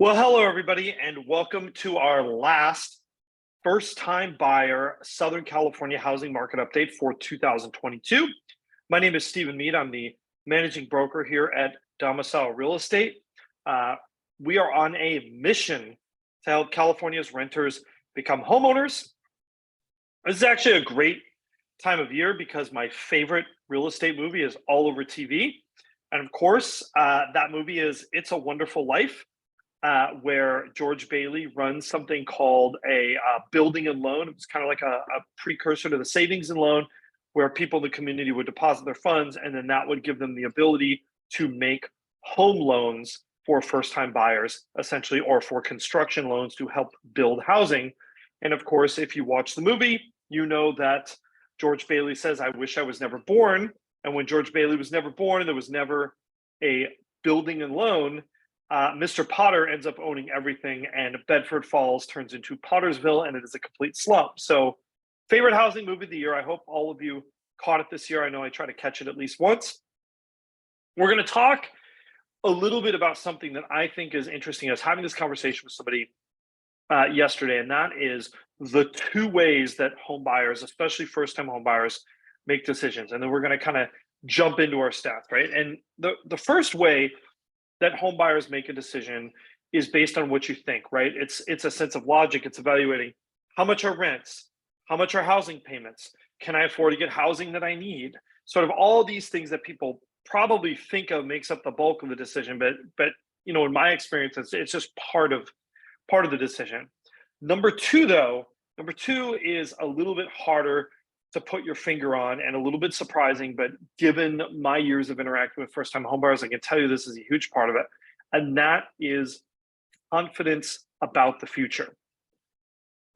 Well, hello, everybody, and welcome to our last first-time buyer Southern California housing market update for 2022. My name is Stephen Meade. I'm the managing broker here at Domicile Real Estate. We are on a mission to help California's renters become homeowners. This is actually a great time of year because my favorite real estate movie is all over TV. And of course, that movie is It's a Wonderful Life. Where George Bailey runs something called a building and loan. It was kind of like a precursor to the savings and loan, where people in the community would deposit their funds, and then that would give them the ability to make home loans for first-time buyers, essentially, or for construction loans to help build housing. And of course, if you watch the movie, you know that George Bailey says, "I wish I was never born." And when George Bailey was never born, there was never a building and loan. Mr. Potter ends up owning everything, and Bedford Falls turns into Pottersville, and it is a complete slump. So, favorite housing movie of the year. I hope all of you caught it this year. I know I try to catch it at least once. We're going to talk a little bit about something that I think is interesting. I was having this conversation with somebody yesterday, and that is the two ways that home buyers, especially first-time home buyers, make decisions. And then we're going to kind of jump into our stats, right? And the first way that home buyers make a decision is based on what you think, right? It's a sense of logic. It's evaluating how much are rents, how much are housing payments, can I afford to get housing that I need? Sort of all these things that people probably think of makes up the bulk of the decision, but you know, in my experience, it's just part of the decision. Number two is a little bit harder to put your finger on and a little bit surprising, but given my years of interacting with first-time homebuyers, I can tell you this is a huge part of it. And that is confidence about the future.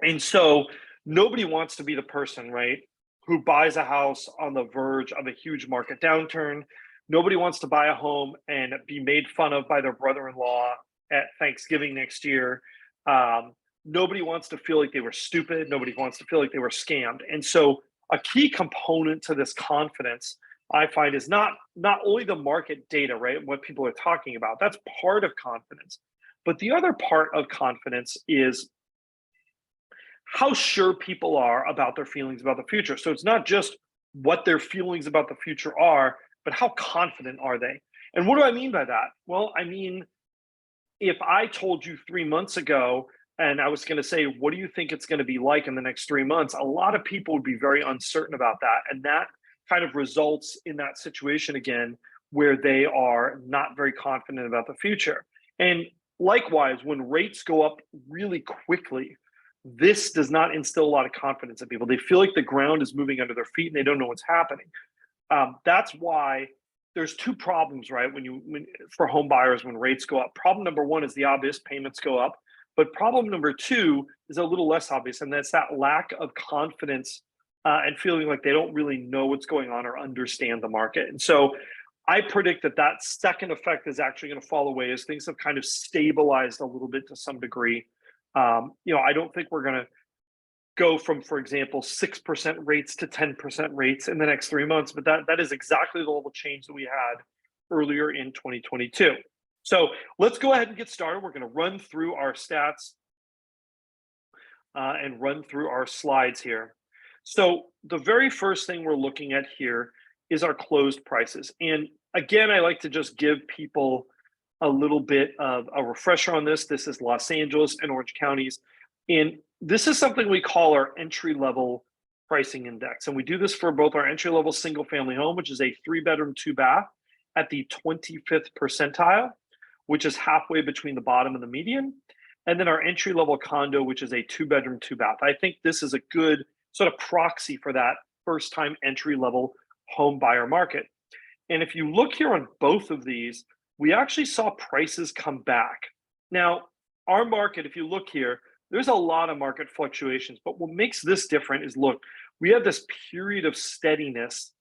And so nobody wants to be the person, right, who buys a house on the verge of a huge market downturn. Nobody wants to buy a home and be made fun of by their brother-in-law at Thanksgiving next year. Nobody wants to feel like they were stupid. Nobody wants to feel like they were scammed. And so a key component to this confidence, I find, is not only the market data, right? What people are talking about. That's part of confidence. But the other part of confidence is how sure people are about their feelings about the future. So it's not just what their feelings about the future are, but how confident are they? And what do I mean by that? Well, I mean, if I told you 3 months ago, and I was going to say, what do you think it's going to be like in the next 3 months? A lot of people would be very uncertain about that. And that kind of results in that situation again, where they are not very confident about the future. And likewise, when rates go up really quickly, this does not instill a lot of confidence in people. They feel like the ground is moving under their feet and they don't know what's happening. That's why there's two problems, right? For home buyers, when rates go up. Problem number one is the obvious: payments go up. But problem number two is a little less obvious, and that's that lack of confidence and feeling like they don't really know what's going on or understand the market. And so I predict that second effect is actually going to fall away as things have kind of stabilized a little bit to some degree. I don't think we're going to go from, for example, 6% rates to 10% rates in the next 3 months, but that is exactly the level of change that we had earlier in 2022. So let's go ahead and get started. We're going to run through our stats and run through our slides here. So the very first thing we're looking at here is our closed prices. And again, I like to just give people a little bit of a refresher on this. This is Los Angeles and Orange counties. And this is something we call our entry-level pricing index. And we do this for both our entry-level single-family home, which is a 3-bedroom, 2-bath at the 25th percentile, which is halfway between the bottom and the median, and then our entry-level condo, which is a 2-bedroom, 2-bath. I think this is a good sort of proxy for that first-time entry-level home buyer market. And if you look here on both of these, we actually saw prices come back. Now, our market, if you look here, there's a lot of market fluctuations, but what makes this different is, look, we have this period of steadiness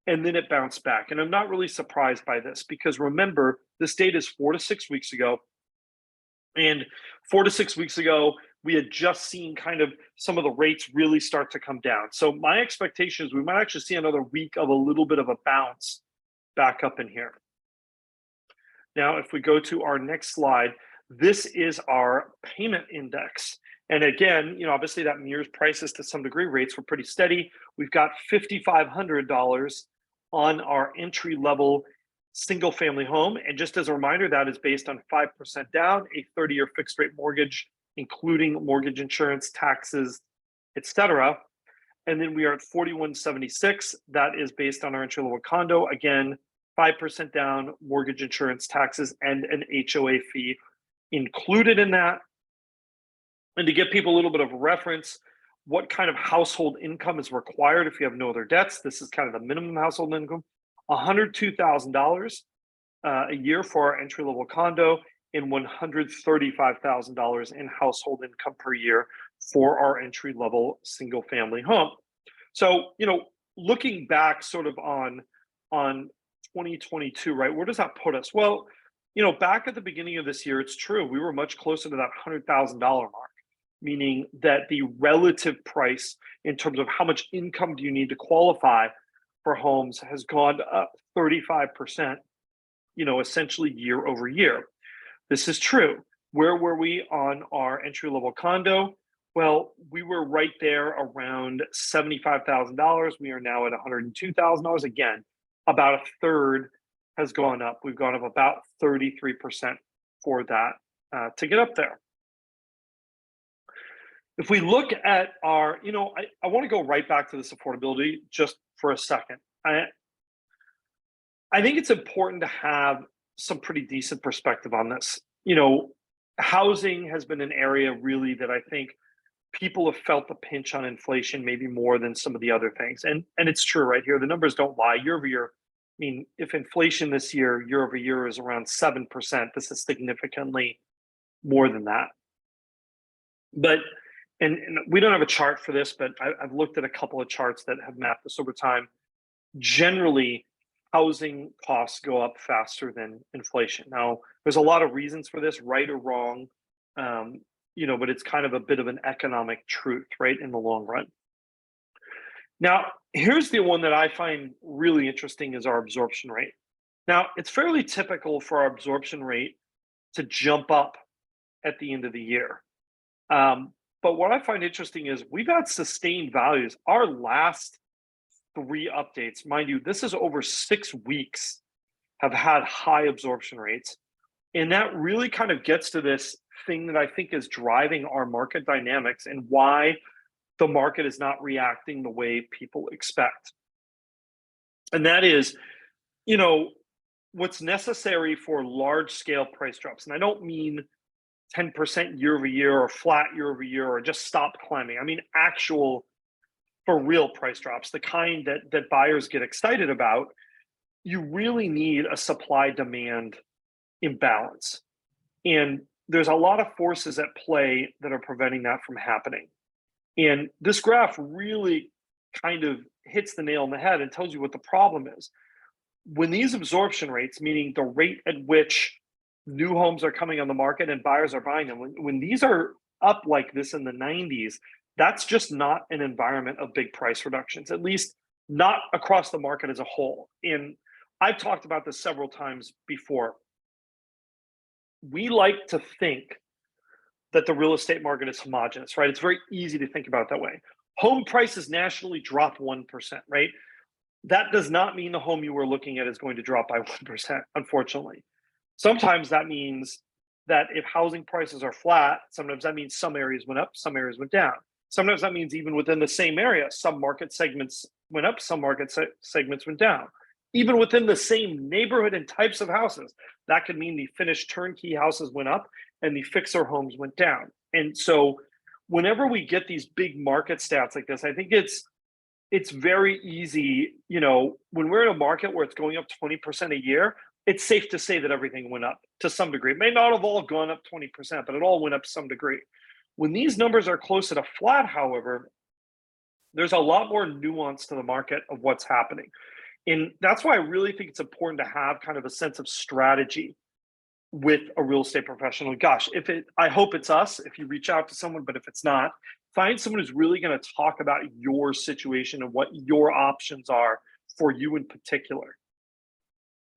and then it bounced back. And I'm not really surprised by this because remember, this data is 4 to 6 weeks ago. And 4 to 6 weeks ago, we had just seen kind of some of the rates really start to come down. So my expectation is we might actually see another week of a little bit of a bounce back up in here. Now, if we go to our next slide, This is our payment index. And again, obviously that mirrors prices to some degree. Rates were pretty steady. We've got $5,500 on our entry level single family home. And just as a reminder, that is based on 5% down, a 30-year fixed rate mortgage, including mortgage insurance, taxes, etc. And then we are at 4176. That is based on our entry level condo. Again, 5% down, mortgage insurance, taxes, and an HOA fee included in that. And to give people a little bit of reference, what kind of household income is required if you have no other debts? This is kind of the minimum household income, $102,000 a year for our entry level condo, and $135,000 in household income per year for our entry level single family home. So, looking back sort of on 2022, right? Where does that put us? Well, back at the beginning of this year, it's true, we were much closer to that $100,000 mark, meaning that the relative price in terms of how much income do you need to qualify for homes has gone up 35%, essentially year over year. This is true. Where were we on our entry level condo? Well, we were right there around $75,000. We are now at $102,000. Again, about a third has gone up. We've gone up about 33% for that to get up there. If we look at our, I want to go right back to this affordability just for a second. I think it's important to have some pretty decent perspective on this. Housing has been an area really that I think people have felt the pinch on inflation maybe more than some of the other things. And it's true right here. The numbers don't lie. Year over year, I mean, if inflation this year over year is around 7%, this is significantly more than that. But, and we don't have a chart for this, but I've looked at a couple of charts that have mapped this over time. Generally, housing costs go up faster than inflation. Now, there's a lot of reasons for this, right or wrong, but it's kind of a bit of an economic truth, right, in the long run. Now, here's the one that I find really interesting is our absorption rate. Now, it's fairly typical for our absorption rate to jump up at the end of the year. But what I find interesting is we've had sustained values. Our last 3 updates, mind you, this is over 6 weeks, have had high absorption rates. And that really kind of gets to this thing that I think is driving our market dynamics and why the market is not reacting the way people expect. And that is, what's necessary for large scale price drops. And I don't mean 10% year over year or flat year over year or just stop climbing. I mean, actual for real price drops, the kind that buyers get excited about. You really need a supply demand imbalance. And there's a lot of forces at play that are preventing that from happening. And this graph really kind of hits the nail on the head and tells you what the problem is. When these absorption rates, meaning the rate at which new homes are coming on the market and buyers are buying them, when these are up like this in the 90s, that's just not an environment of big price reductions, at least not across the market as a whole. And I've talked about this several times before. We like to think that the real estate market is homogenous, right? It's very easy to think about it that way. Home prices nationally drop 1%, right? That does not mean the home you were looking at is going to drop by 1%, unfortunately. Sometimes that means that if housing prices are flat, sometimes that means some areas went up, some areas went down. Sometimes that means even within the same area, some market segments went up, some market segments went down. Even within the same neighborhood and types of houses, that could mean the finished turnkey houses went up and the fixer homes went down. And so whenever we get these big market stats like this, I think it's very easy, when we're in a market where it's going up 20% a year, it's safe to say that everything went up to some degree. It may not have all gone up 20%, but it all went up to some degree. When these numbers are closer to flat, however, there's a lot more nuance to the market of what's happening. And that's why I really think it's important to have kind of a sense of strategy with a real estate professional. Gosh, I hope it's us if you reach out to someone, but if it's not, find someone who's really going to talk about your situation and what your options are for you in particular.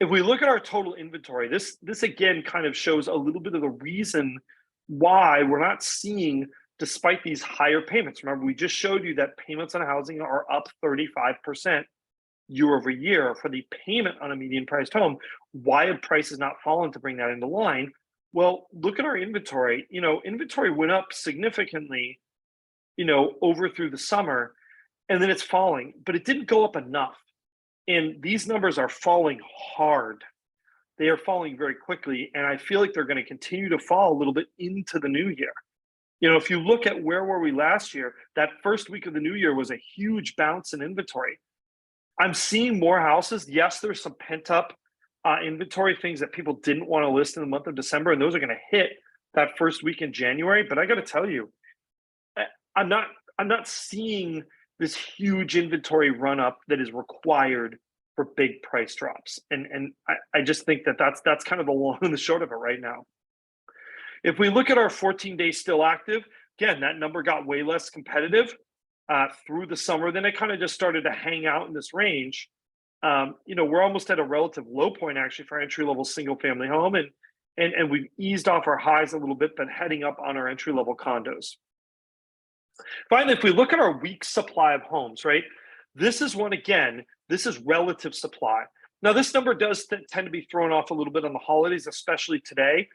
if we look at our total inventory, this again kind of shows a little bit of the reason why we're not seeing, despite these higher payments. Remember, we just showed you that payments on housing are up 35% year over year for the payment on a median priced home. Why have prices not fallen to bring that into line? Well, look at our inventory. Inventory went up significantly, over through the summer, and then it's falling, but it didn't go up enough. And these numbers are falling hard. They are falling very quickly, and I feel like they're going to continue to fall a little bit into the new year. If you look at where were we last year, that first week of the new year was a huge bounce in inventory. I'm seeing more houses. Yes, there's some pent up inventory, things that people didn't want to list in the month of December, and those are going to hit that first week in January. But I got to tell you, I'm not seeing this huge inventory run up that is required for big price drops. And I just think that's kind of the long and the short of it right now. If we look at our 14 days still active, again, that number got way less competitive through the summer. Then it kind of just started to hang out in this range. We're almost at a relative low point actually for entry level single family home, and we've eased off our highs a little bit, but heading up on our entry level condos. Finally, if we look at our week supply of homes, right? This is relative supply. Now, this number does tend to be thrown off a little bit on the holidays, especially today.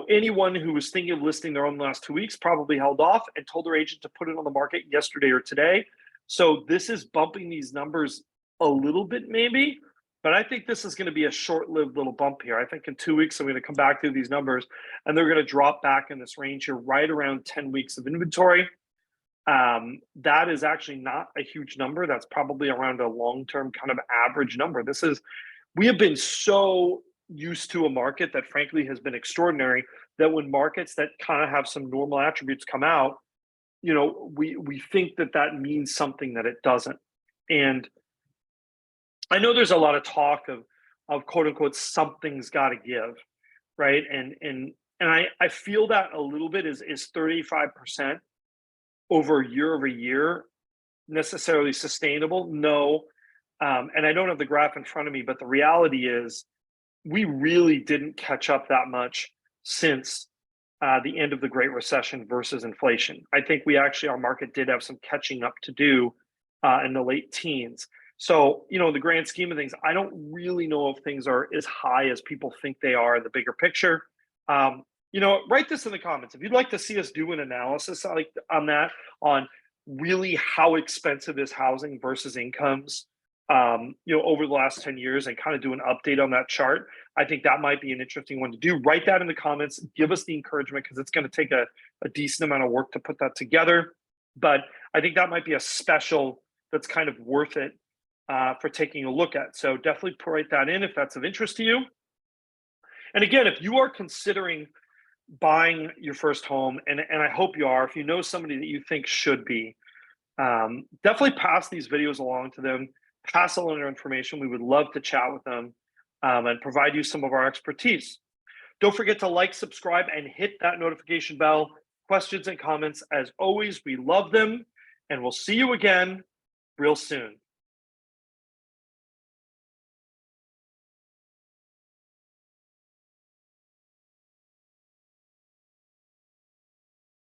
Anyone who was thinking of listing their home the last 2 weeks probably held off and told their agent to put it on the market yesterday or today. So this is bumping these numbers a little bit maybe, but I think this is going to be a short-lived little bump here. I think in 2 weeks, I'm going to come back to these numbers and they're going to drop back in this range here, right around 10 weeks of inventory. That is actually not a huge number. That's probably around a long-term kind of average number. We have been so used to a market that frankly has been extraordinary, that when markets that kind of have some normal attributes come out, we think that means something that it doesn't. And I know there's a lot of talk of quote unquote, something's got to give, right? And I feel that a little bit is 35% over year necessarily sustainable? No. And I don't have the graph in front of me, but the reality is we really didn't catch up that much since the end of the Great Recession versus inflation. I think our market did have some catching up to do in the late teens. So, in the grand scheme of things, I don't really know if things are as high as people think they are in the bigger picture. Write this in the comments. If you'd like to see us do an analysis on really how expensive is housing versus incomes, over the last 10 years and kind of do an update on that chart, I think that might be an interesting one to do. Write that in the comments. Give us the encouragement because it's going to take a decent amount of work to put that together. But I think that might be a special that's kind of worth it for taking a look at. So definitely write that in if that's of interest to you. And again, if you are considering buying your first home, and I hope you are, if you know somebody that you think should be, definitely pass these videos along to them, pass along their information. We would love to chat with them and provide you some of our expertise. Don't forget to like, subscribe, and hit that notification bell. Questions and comments, as always, we love them, and we'll see you again real soon.